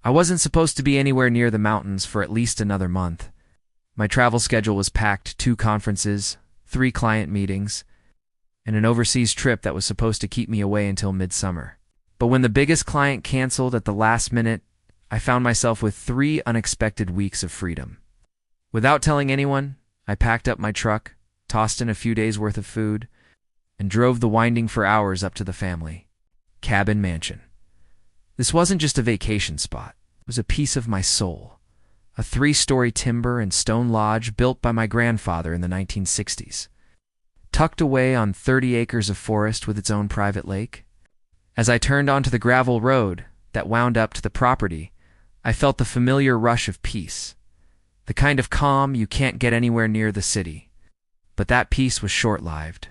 I wasn't supposed to be anywhere near the mountains for at least another month. My travel schedule was packed: 2 conferences, 3 client meetings, and an overseas trip that was supposed to keep me away until midsummer. But when the biggest client canceled at the last minute, I found myself with 3 unexpected weeks of freedom. Without telling anyone, I packed up my truck, tossed in a few days' worth of food, and drove the winding for hours up to the family cabin mansion. This wasn't just a vacation spot. It was a piece of my soul. A 3-story timber and stone lodge built by my grandfather in the 1960s. Tucked away on 30 acres of forest with its own private lake. As I turned onto the gravel road that wound up to the property, I felt the familiar rush of peace. The kind of calm you can't get anywhere near the city. But that peace was short-lived.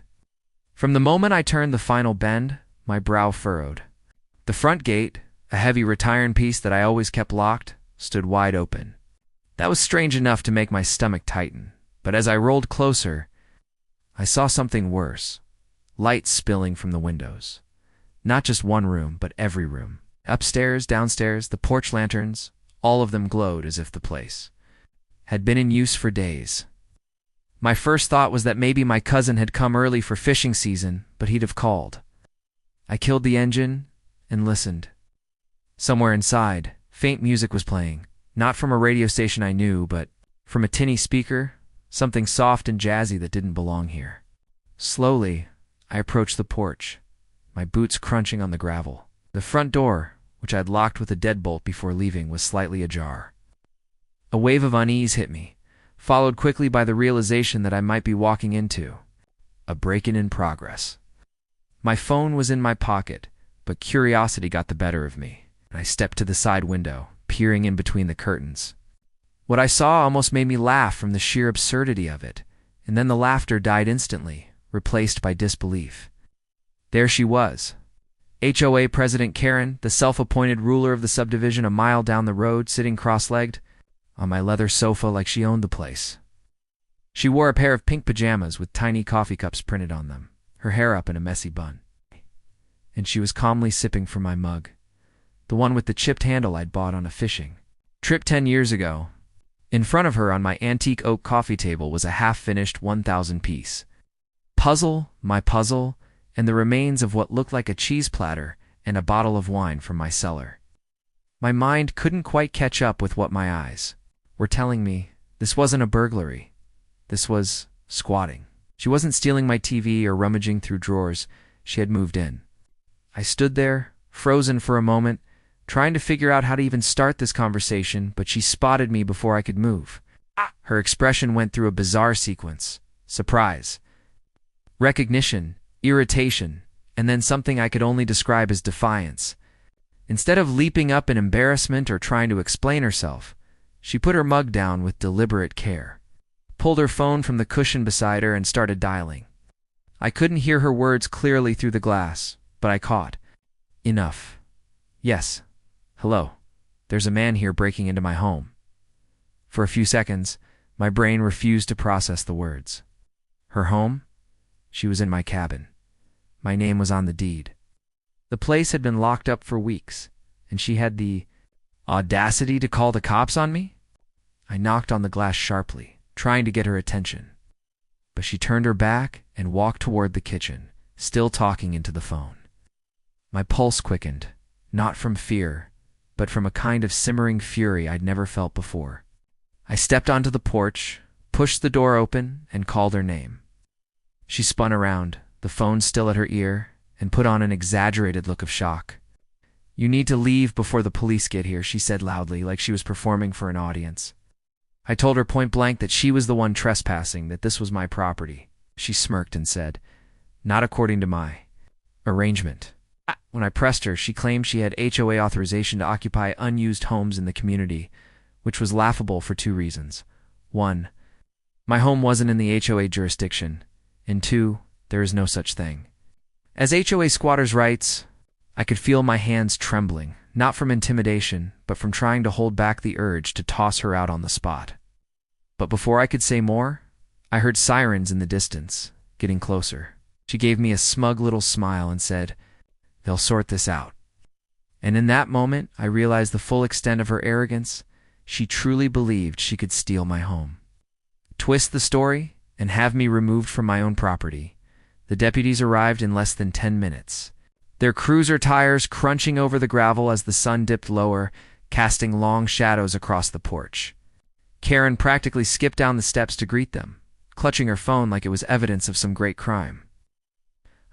From the moment I turned the final bend, my brow furrowed. The front gate, a heavy retirement piece that I always kept locked, stood wide open. That was strange enough to make my stomach tighten, but as I rolled closer, I saw something worse. Light spilling from the windows. Not just one room, but every room. Upstairs, downstairs, the porch lanterns, all of them glowed as if the place had been in use for days. My first thought was that maybe my cousin had come early for fishing season, but he'd have called. I killed the engine and listened. Somewhere inside, faint music was playing, not from a radio station I knew, but from a tinny speaker, something soft and jazzy that didn't belong here. Slowly, I approached the porch, my boots crunching on the gravel. The front door, which I'd locked with a deadbolt before leaving, was slightly ajar. A wave of unease hit me, followed quickly by the realization that I might be walking into a break-in in progress. My phone was in my pocket, but curiosity got the better of me, and I stepped to the side window, peering in between the curtains. What I saw almost made me laugh from the sheer absurdity of it, and then the laughter died instantly, replaced by disbelief. There she was, HOA President Karen, the self-appointed ruler of the subdivision a mile down the road, sitting cross-legged on my leather sofa like she owned the place. She wore a pair of pink pajamas with tiny coffee cups printed on them, her hair up in a messy bun. And she was calmly sipping from my mug, the one with the chipped handle I'd bought on a fishing trip 10 years ago. In front of her on my antique oak coffee table was a half-finished 1,000-piece puzzle, my puzzle, and the remains of what looked like a cheese platter and a bottle of wine from my cellar. My mind couldn't quite catch up with what my eyes were telling me. This wasn't a burglary. This was squatting. She wasn't stealing my TV or rummaging through drawers. She had moved in. I stood there, frozen for a moment, trying to figure out how to even start this conversation, but she spotted me before I could move. Her expression went through a bizarre sequence: surprise, recognition, irritation, and then something I could only describe as defiance. Instead of leaping up in embarrassment or trying to explain herself, she put her mug down with deliberate care, pulled her phone from the cushion beside her, and started dialing. I couldn't hear her words clearly through the glass, but I caught enough. Yes. Hello. There's a man here breaking into my home. For a few seconds, my brain refused to process the words. Her home? She was in my cabin. My name was on the deed. The place had been locked up for weeks, and she had the audacity to call the cops on me? I knocked on the glass sharply, trying to get her attention. But she turned her back and walked toward the kitchen, still talking into the phone. My pulse quickened, not from fear, but from a kind of simmering fury I'd never felt before. I stepped onto the porch, pushed the door open, and called her name. She spun around, the phone still at her ear, and put on an exaggerated look of shock. "You need to leave before the police get here," she said loudly, like she was performing for an audience. I told her point blank that she was the one trespassing, that this was my property. She smirked and said, "Not according to my arrangement." When I pressed her, she claimed she had HOA authorization to occupy unused homes in the community, which was laughable for 2 reasons. 1, my home wasn't in the HOA jurisdiction, and 2, there is no such thing. As HOA squatters' rights, I could feel my hands trembling, not from intimidation, but from trying to hold back the urge to toss her out on the spot. But before I could say more, I heard sirens in the distance, getting closer. She gave me a smug little smile and said, "They'll sort this out." And in that moment, I realized the full extent of her arrogance. She truly believed she could steal my home. Twist the story and have me removed from my own property. The deputies arrived in less than 10 minutes. Their cruiser tires crunching over the gravel as the sun dipped lower, casting long shadows across the porch. Karen practically skipped down the steps to greet them, clutching her phone like it was evidence of some great crime.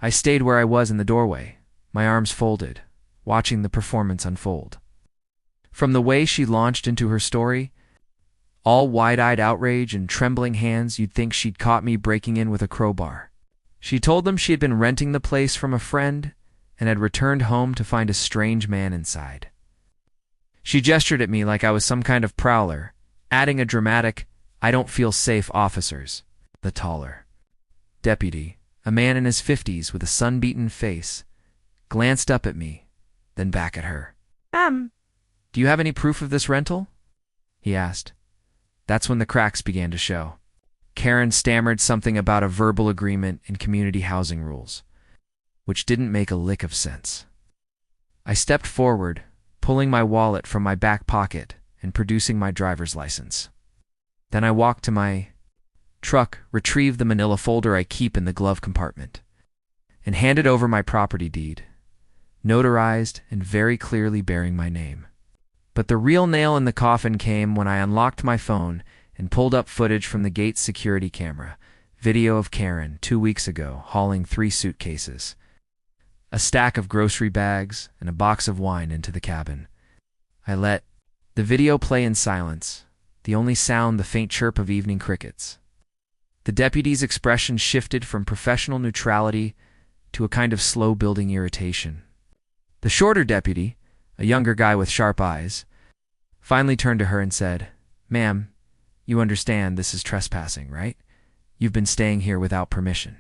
I stayed where I was in the doorway, my arms folded, watching the performance unfold. From the way she launched into her story, all wide-eyed outrage and trembling hands, you'd think she'd caught me breaking in with a crowbar. She told them she had been renting the place from a friend and had returned home to find a strange man inside. She gestured at me like I was some kind of prowler, adding a dramatic, "I don't feel safe, officers." The taller deputy, a man in his 50s with a sun-beaten face, glanced up at me, then back at her. "Do you have any proof of this rental?" he asked. That's when the cracks began to show. Karen stammered something about a verbal agreement and community housing rules, which didn't make a lick of sense. I stepped forward, pulling my wallet from my back pocket and producing my driver's license. Then I walked to my truck, retrieved the manila folder I keep in the glove compartment, and handed over my property deed, notarized and very clearly bearing my name. But the real nail in the coffin came when I unlocked my phone and pulled up footage from the gate security camera, video of Karen 2 weeks ago hauling 3 suitcases, a stack of grocery bags, and a box of wine into the cabin. I let the video play in silence, the only sound the faint chirp of evening crickets. The deputy's expression shifted from professional neutrality to a kind of slow-building irritation. The shorter deputy, a younger guy with sharp eyes, finally turned to her and said, "Ma'am, you understand this is trespassing, right? You've been staying here without permission."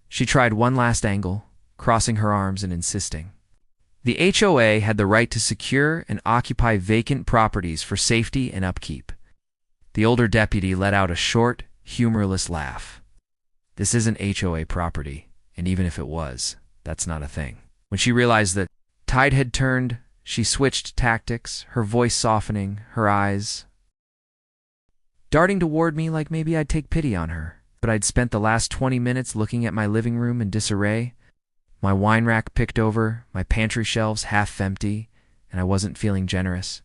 She tried one last angle, crossing her arms and insisting. The HOA had the right to secure and occupy vacant properties for safety and upkeep. The older deputy let out a short, humorless laugh. "This isn't HOA property, and even if it was, that's not a thing." When she realized that tide had turned, she switched tactics, her voice softening, her eyes darting toward me like maybe I'd take pity on her. But I'd spent the last 20 minutes looking at my living room in disarray, my wine rack picked over, my pantry shelves half empty, and I wasn't feeling generous.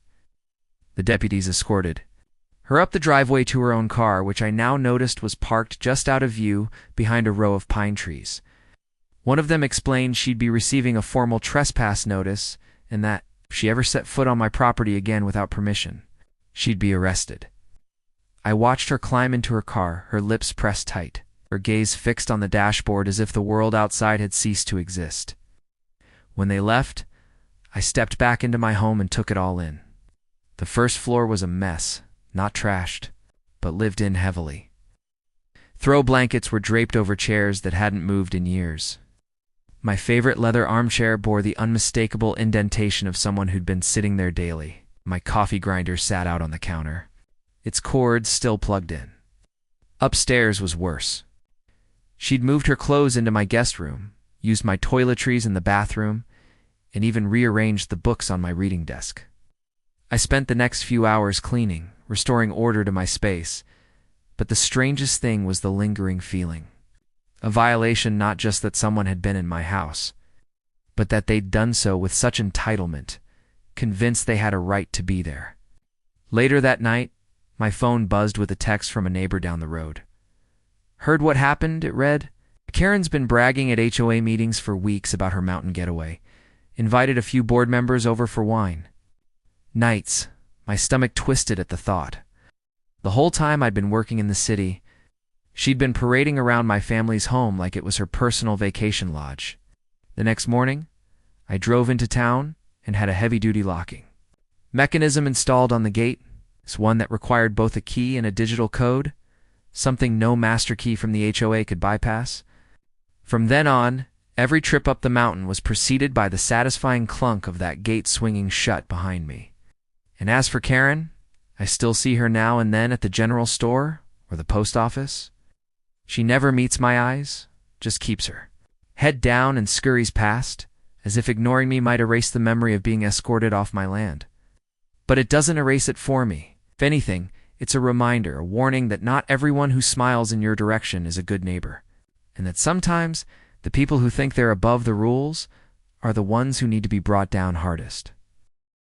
The deputies escorted her up the driveway to her own car, which I now noticed was parked just out of view behind a row of pine trees. One of them explained she'd be receiving a formal trespass notice and that if she ever set foot on my property again without permission, she'd be arrested. I watched her climb into her car, her lips pressed tight, her gaze fixed on the dashboard as if the world outside had ceased to exist. When they left, I stepped back into my home and took it all in. The first floor was a mess, not trashed, but lived in heavily. Throw blankets were draped over chairs that hadn't moved in years. My favorite leather armchair bore the unmistakable indentation of someone who'd been sitting there daily. My coffee grinder sat out on the counter, its cords still plugged in. Upstairs was worse. She'd moved her clothes into my guest room, used my toiletries in the bathroom, and even rearranged the books on my reading desk. I spent the next few hours cleaning, restoring order to my space, but the strangest thing was the lingering feeling. A violation not just that someone had been in my house, but that they'd done so with such entitlement, convinced they had a right to be there. Later that night, my phone buzzed with a text from a neighbor down the road. "Heard what happened?" it read. "Karen's been bragging at HOA meetings for weeks about her mountain getaway. Invited a few board members over for wine." Nights, my stomach twisted at the thought. The whole time I'd been working in the city, she'd been parading around my family's home like it was her personal vacation lodge. The next morning, I drove into town and had a heavy-duty locking mechanism installed on the gate. It's one that required both a key and a digital code, something no master key from the HOA could bypass. From then on, every trip up the mountain was preceded by the satisfying clunk of that gate swinging shut behind me. And as for Karen, I still see her now and then at the general store or the post office. She never meets my eyes, just keeps her head down and scurries past, as if ignoring me might erase the memory of being escorted off my land. But it doesn't erase it for me. If anything, it's a reminder, a warning that not everyone who smiles in your direction is a good neighbor, and that sometimes the people who think they're above the rules are the ones who need to be brought down hardest.